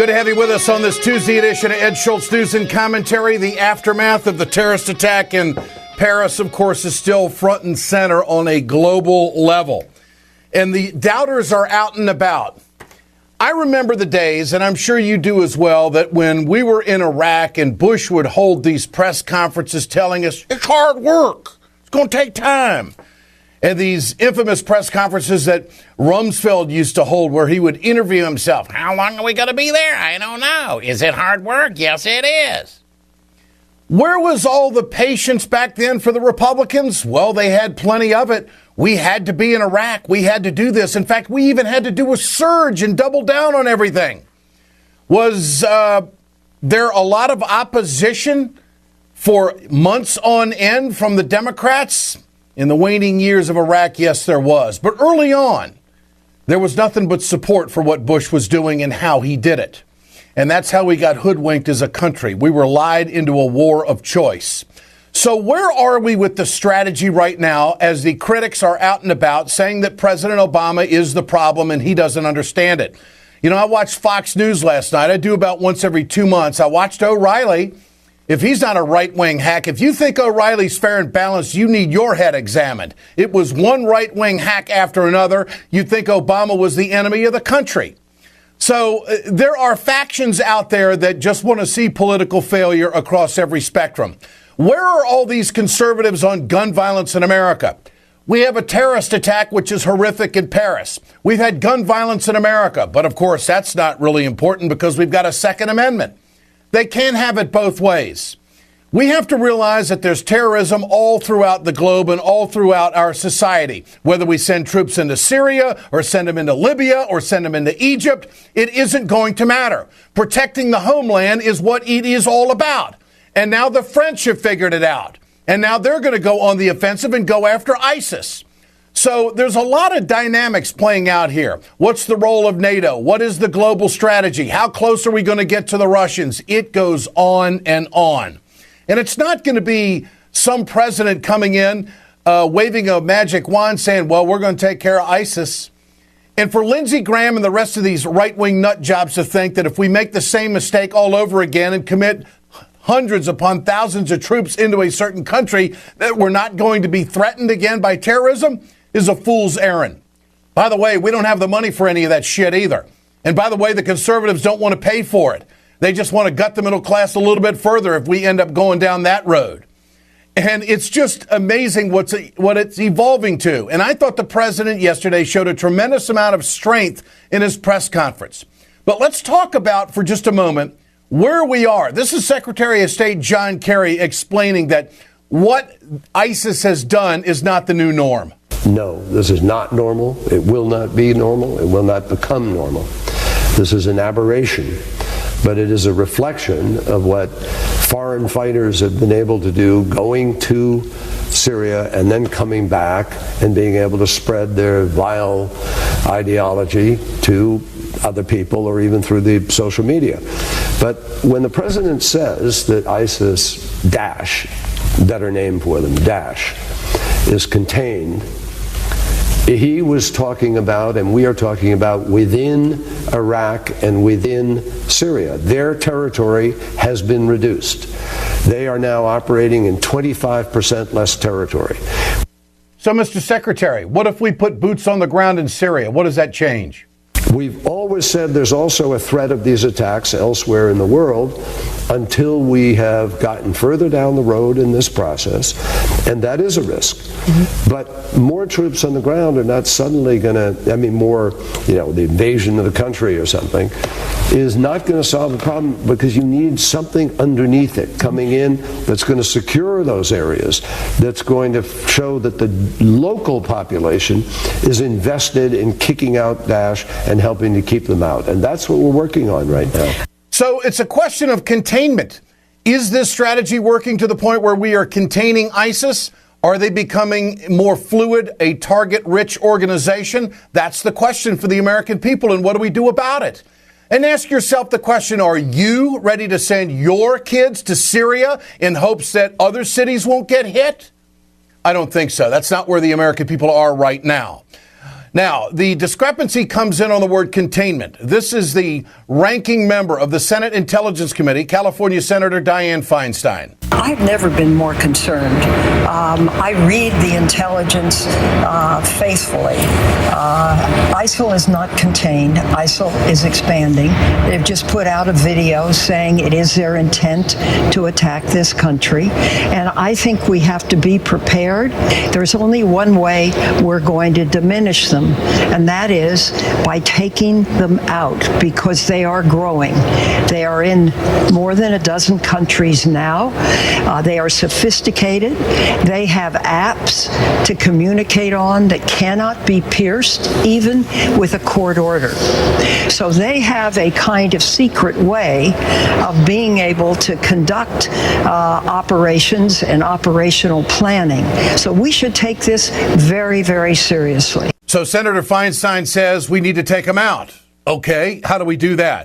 Good to have you with us on this Tuesday edition of Ed Schultz News and Commentary. The aftermath of the terrorist attack in Paris, of course, is still front and center on a global level. And the doubters are out and about. I remember the days, and I'm sure you do as well, that when we were in Iraq and Bush would hold these press conferences telling us, it's hard work, it's going to take time. And these infamous press conferences that Rumsfeld used to hold where he would interview himself. How long are we going to be there? I don't know. Is it hard work? Yes, it is. Where was all the patience back then for the Republicans? Well, they had plenty of it. We had to be in Iraq. We had to do this. In fact, we even had to do a surge and double down on everything. Was there a lot of opposition for months on end from the Democrats? In the waning years of Iraq, yes, there was. But early on, there was nothing but support for what Bush was doing and how he did it. And that's how we got hoodwinked as a country. We were lied into a war of choice. So where are we with the strategy right now as the critics are out and about saying that President Obama is the problem and he doesn't understand it? You know, I watched Fox News last night. I do about once every 2 months. I watched O'Reilly. If he's not a right-wing hack, if you think O'Reilly's fair and balanced, you need your head examined. It was one right-wing hack after another. You'd think Obama was the enemy of the country. So there are factions out there that just want to see political failure across every spectrum. Where are all these conservatives on gun violence in America? We have a terrorist attack, which is horrific in Paris. We've had gun violence in America. But, of course, that's not really important because we've got a Second Amendment. They can't have it both ways. We have to realize that there's terrorism all throughout the globe and all throughout our society. Whether we send troops into Syria or send them into Libya or send them into Egypt, it isn't going to matter. Protecting the homeland is what it is all about. And now the French have figured it out. And now they're going to go on the offensive and go after ISIS. So there's a lot of dynamics playing out here. What's the role of NATO? What is the global strategy? How close are we going to get to the Russians? It goes on and on. And it's not going to be some president coming in, waving a magic wand saying, well, we're going to take care of ISIS. And for Lindsey Graham and the rest of these right-wing nut jobs to think that if we make the same mistake all over again and commit hundreds upon thousands of troops into a certain country, that we're not going to be threatened again by terrorism, is a fool's errand. By the way, we don't have the money for any of that shit either. And by the way, the conservatives don't want to pay for it. They just want to gut the middle class a little bit further if we end up going down that road. And it's just amazing what it's evolving to. And I thought the president yesterday showed a tremendous amount of strength in his press conference. But let's talk about, for just a moment, where we are. This is Secretary of State John Kerry explaining that what ISIS has done is not the new norm. No, this is not normal. It will not be normal. It will not become normal. This is an aberration, but it is a reflection of what foreign fighters have been able to do, going to Syria and then coming back and being able to spread their vile ideology to other people or even through the social media. But when the president says that ISIS, Daesh, better name for them, Daesh, is contained, he was talking about, and we are talking about, within Iraq and within Syria. Their territory has been reduced. They are now operating in 25% less territory. So, Mr. Secretary, what if we put boots on the ground in Syria? What does that change? We've always said there's also a threat of these attacks elsewhere in the world until we have gotten further down the road in this process, and that is a risk. Mm-hmm. But more troops on the ground are not suddenly going to, more, the invasion of the country or something, is not going to solve the problem, because you need something underneath it coming in that's going to secure those areas, that's going to show that the local population is invested in kicking out Daesh and helping to keep them out. And that's what we're working on right now. So it's a question of containment. Is this strategy working to the point where we are containing ISIS? Are they becoming more fluid, a target-rich organization? That's the question for the American people, and what do we do about it? And ask yourself the question, are you ready to send your kids to Syria in hopes that other cities won't get hit? I don't think so. That's not where the American people are right now. Now, the discrepancy comes in on the word containment. This is the ranking member of the Senate Intelligence Committee, California Senator Dianne Feinstein. I've never been more concerned. I read the intelligence faithfully. ISIL is not contained. ISIL is expanding. They've just put out a video saying it is their intent to attack this country. And I think we have to be prepared. There's only one way we're going to diminish them, and that is by taking them out, because they are growing. They are in more than a dozen countries now. They are sophisticated. They have apps to communicate on that cannot be pierced, even with a court order. So they have a kind of secret way of being able to conduct operations and operational planning. So we should take this very, very seriously. So Senator Feinstein says we need to take them out. Okay, how do we do that?